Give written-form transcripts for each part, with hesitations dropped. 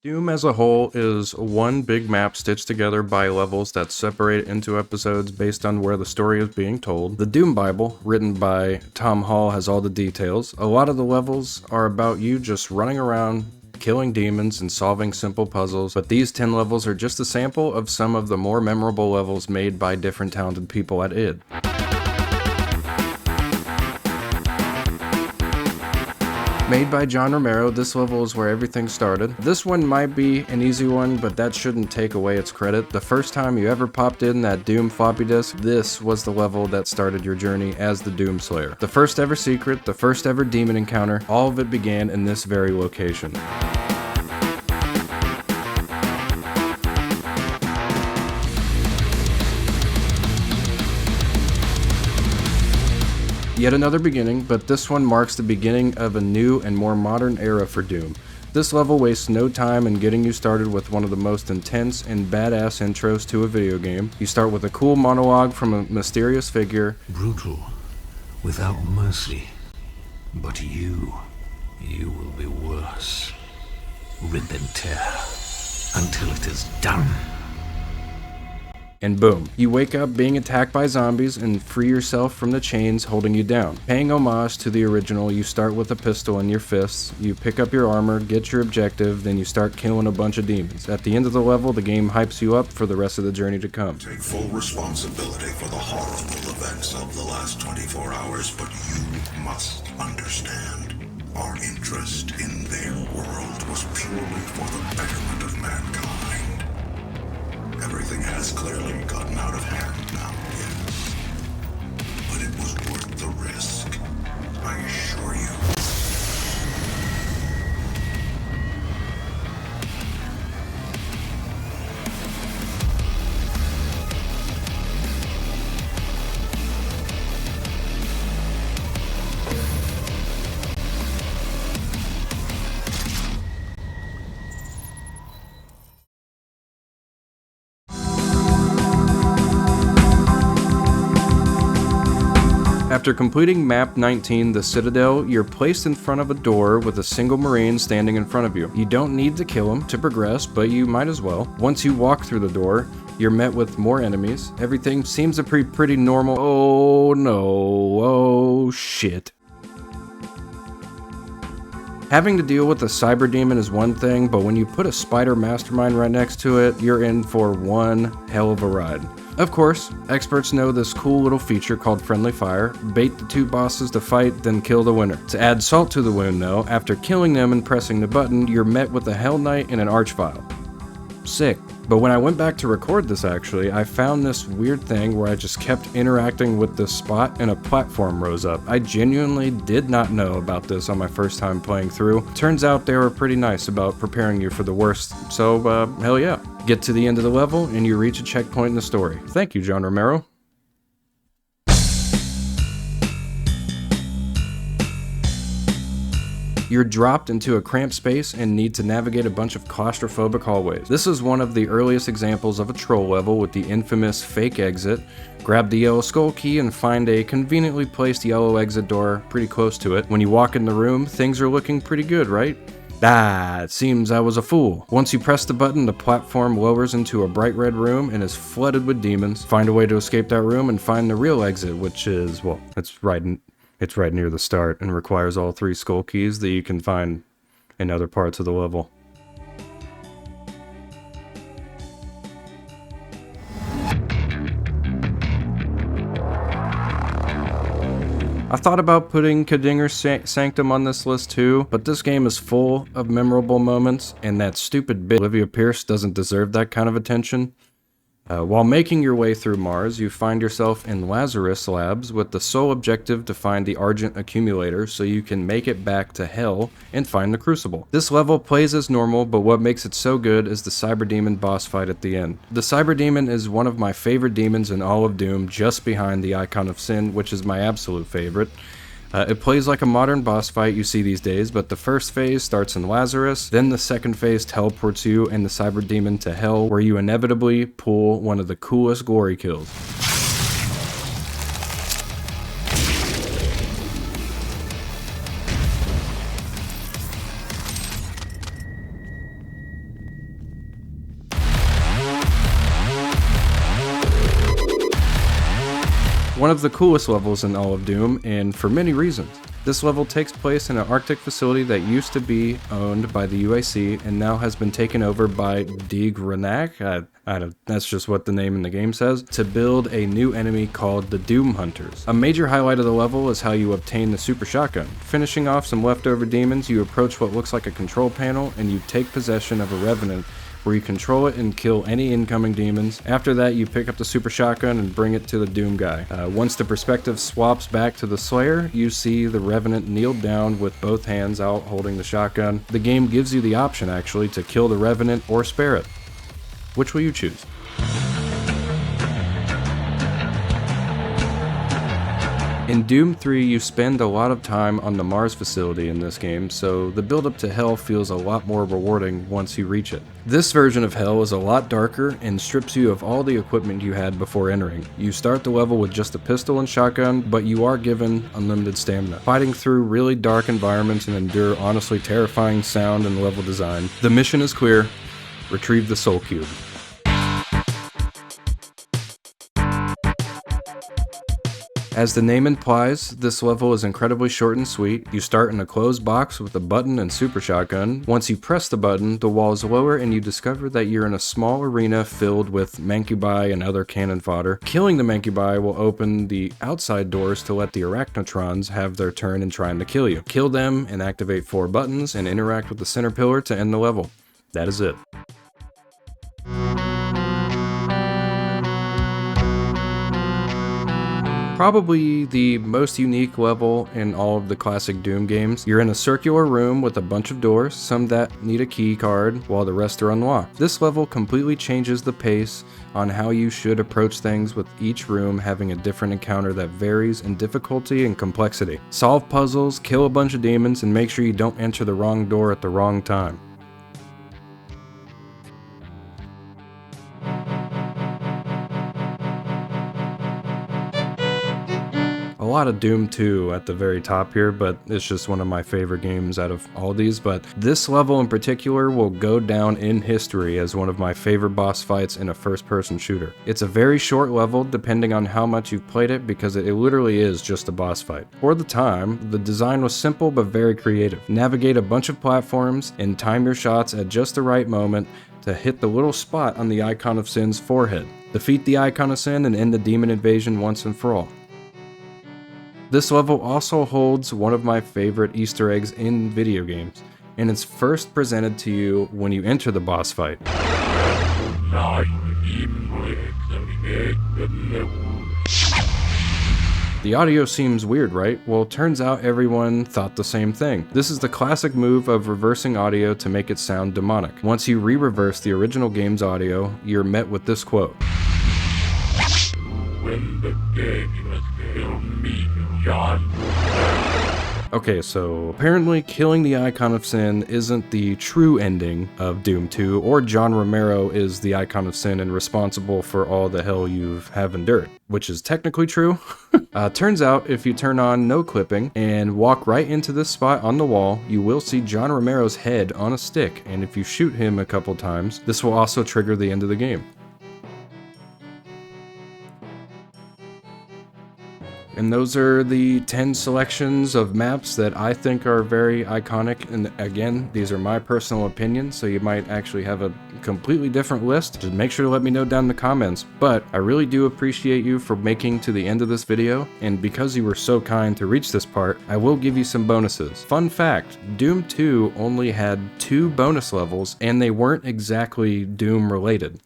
Doom as a whole is one big map stitched together by levels that separate into episodes based on where the story is being told. The Doom Bible, written by Tom Hall, has all the details. A lot of the levels are about you just running around, killing demons, and solving simple puzzles, but these 10 levels are just a sample of some of the more memorable levels made by different talented people at id. Made by John Romero, this level is where everything started. This one might be an easy one, but that shouldn't take away its credit. The first time you ever popped in that Doom floppy disk, this was the level that started your journey as the Doom Slayer. The first ever secret, the first ever demon encounter, all of it began in this very location. Yet another beginning, but this one marks the beginning of a new and more modern era for Doom. This level wastes no time in getting you started with one of the most intense and badass intros to a video game. You start with a cool monologue from a mysterious figure. Brutal, without mercy. But you will be worse. Rip and tear, until it is done. And boom, you wake up being attacked by zombies and free yourself from the chains holding you down. Paying homage to the original, you start with a pistol in your fists, you pick up your armor, get your objective, then you start killing a bunch of demons. At the end of the level, the game hypes you up for the rest of the journey to come. Take full responsibility for the horrible events of the last 24 hours, but you must understand. Our interest in their world was purely for the betterment of mankind. Everything has clearly gotten out of hand now, yes. But it was worth the risk, I assure you. After completing Map 19, the Citadel, you're placed in front of a door with a single Marine standing in front of you. You don't need to kill him to progress, but you might as well. Once you walk through the door, you're met with more enemies. Everything seems to be pretty normal. Oh no, oh shit. Having to deal with a cyber demon is one thing, but when you put a spider mastermind right next to it, you're in for one hell of a ride. Of course, experts know this cool little feature called friendly fire. Bait the two bosses to fight, then kill the winner. To add salt to the wound though, after killing them and pressing the button, you're met with a Hell Knight and an Archvile. Sick. But when I went back to record this actually, I found this weird thing where I just kept interacting with this spot and a platform rose up. I genuinely did not know about this on my first time playing through. Turns out they were pretty nice about preparing you for the worst, so hell yeah. Get to the end of the level and you reach a checkpoint in the story. Thank you, John Romero. You're dropped into a cramped space and need to navigate a bunch of claustrophobic hallways. This is one of the earliest examples of a troll level with the infamous fake exit. Grab the yellow skull key and find a conveniently placed yellow exit door pretty close to it. When you walk in the room, things are looking pretty good, right? Ah, it seems I was a fool. Once you press the button, the platform lowers into a bright red room and is flooded with demons. Find a way to escape that room and find the real exit, which is, well, it's right near the start and requires all 3 skull keys that you can find in other parts of the level. I thought about putting Kadinger's Sanctum on this list too, but this game is full of memorable moments, and that stupid bitch Olivia Pierce doesn't deserve that kind of attention. While making your way through Mars, you find yourself in Lazarus Labs with the sole objective to find the Argent Accumulator so you can make it back to Hell and find the Crucible. This level plays as normal, but what makes it so good is the Cyber Demon boss fight at the end. The Cyber Demon is one of my favorite demons in all of Doom, just behind the Icon of Sin, which is my absolute favorite. It plays like a modern boss fight you see these days, but the first phase starts in Lazarus, then the second phase teleports you and the Cyber Demon to Hell, where you inevitably pull one of the coolest glory kills. One of the coolest levels in all of Doom, and for many reasons. This level takes place in an Arctic facility that used to be owned by the UAC and now has been taken over by Die Granak, that's just what the name in the game says, to build a new enemy called the Doom Hunters. A major highlight of the level is how you obtain the super shotgun. Finishing off some leftover demons, you approach what looks like a control panel and you take possession of a Revenant where you control it and kill any incoming demons. After that, you pick up the super shotgun and bring it to the Doom guy. Once the perspective swaps back to the Slayer, you see the Revenant kneel down with both hands out holding the shotgun. The game gives you the option, actually, to kill the Revenant or spare it. Which will you choose? In Doom 3, you spend a lot of time on the Mars facility in this game, so the build up to Hell feels a lot more rewarding once you reach it. This version of Hell is a lot darker and strips you of all the equipment you had before entering. You start the level with just a pistol and shotgun, but you are given unlimited stamina. Fighting through really dark environments and endure honestly terrifying sound and level design. The mission is clear: retrieve the Soul Cube. As the name implies, this level is incredibly short and sweet. You start in a closed box with a button and super shotgun. Once you press the button, the walls lower and you discover that you're in a small arena filled with Mancubi and other cannon fodder. Killing the Mancubi will open the outside doors to let the Arachnotrons have their turn in trying to kill you. Kill them and activate 4 buttons and interact with the center pillar to end the level. That is it. Probably the most unique level in all of the classic Doom games. You're in a circular room with a bunch of doors, some that need a key card, while the rest are unlocked. This level completely changes the pace on how you should approach things, with each room having a different encounter that varies in difficulty and complexity. Solve puzzles, kill a bunch of demons, and make sure you don't enter the wrong door at the wrong time. A lot of Doom 2 at the very top here, but it's just one of my favorite games out of all these. But this level in particular will go down in history as one of my favorite boss fights in a first-person shooter. It's a very short level depending on how much you've played it, because it literally is just a boss fight. For the time, the design was simple but very creative. Navigate a bunch of platforms and time your shots at just the right moment to hit the little spot on the Icon of Sin's forehead. Defeat the Icon of Sin and end the demon invasion once and for all. This level also holds one of my favorite Easter eggs in video games, and it's first presented to you when you enter the boss fight. The audio seems weird, right? Well, turns out everyone thought the same thing. This is the classic move of reversing audio to make it sound demonic. Once you re-reverse the original game's audio, you're met with this quote. When the game must kill me, John. Okay, so apparently killing the Icon of Sin isn't the true ending of Doom 2, or John Romero is the Icon of Sin and responsible for all the hell you have endured, which is technically true. Turns out if you turn on no clipping and walk right into this spot on the wall, you will see John Romero's head on a stick, and if you shoot him a couple times, this will also trigger the end of the game. And those are the 10 selections of maps that I think are very iconic. And again, these are my personal opinions, so you might actually have a completely different list. Just make sure to let me know down in the comments. But I really do appreciate you for making to the end of this video. And because you were so kind to reach this part, I will give you some bonuses. Fun fact, Doom 2 only had 2 bonus levels, and they weren't exactly Doom related.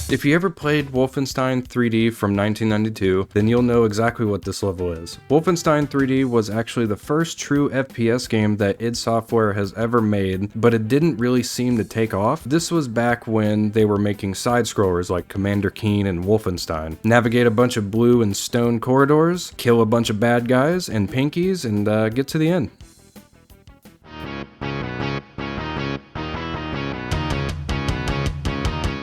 If you ever played Wolfenstein 3D from 1992, then you'll know exactly what this level is. Wolfenstein 3D was actually the first true FPS game that id Software has ever made, but it didn't really seem to take off. This was back when they were making side-scrollers like Commander Keen and Wolfenstein. Navigate a bunch of blue and stone corridors, kill a bunch of bad guys and pinkies, and get to the end.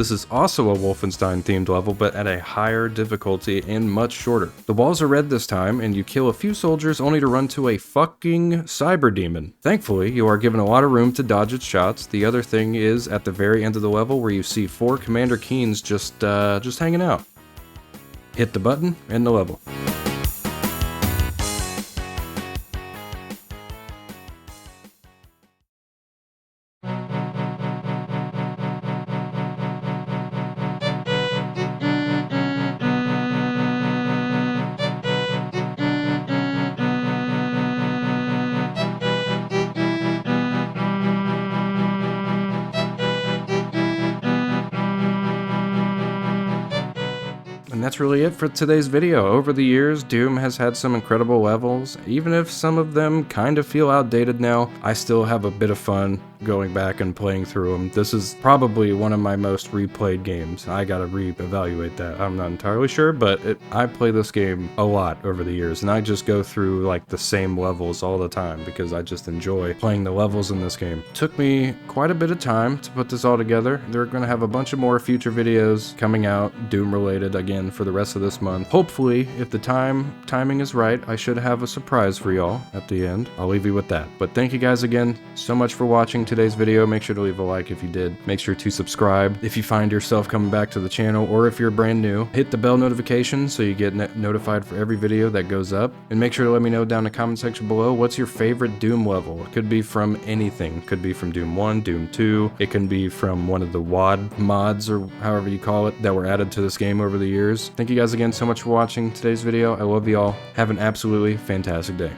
This is also a Wolfenstein themed level, but at a higher difficulty and much shorter. The walls are red this time, and you kill a few soldiers only to run to a fucking cyber demon. Thankfully, you are given a lot of room to dodge its shots. The other thing is at the very end of the level where you see 4 Commander Keens just hanging out. Hit the button, end the level. And that's really it for today's video. Over the years, Doom has had some incredible levels. Even if some of them kind of feel outdated now, I still have a bit of fun going back and playing through them. This is probably one of my most replayed games. I gotta re-evaluate that. I'm not entirely sure, but I play this game a lot over the years, and I just go through like the same levels all the time because I just enjoy playing the levels in this game. Took me quite a bit of time to put this all together. They're gonna have a bunch of more future videos coming out, Doom related again, for the rest of this month. Hopefully, if the timing is right, I should have a surprise for y'all at the end. I'll leave you with that. But thank you guys again so much for watching today's video. Make sure to leave a like if you did. Make sure to subscribe if you find yourself coming back to the channel, or if you're brand new, hit the bell notification so you get notified for every video that goes up. And make sure to let me know down in the comment section below what's your favorite Doom level. It could be from anything. It could be from Doom 1, Doom 2. It can be from one of the WAD mods, or however you call it, that were added to this game over the years. Thank you guys again so much for watching today's video. I love you all. Have an absolutely fantastic day.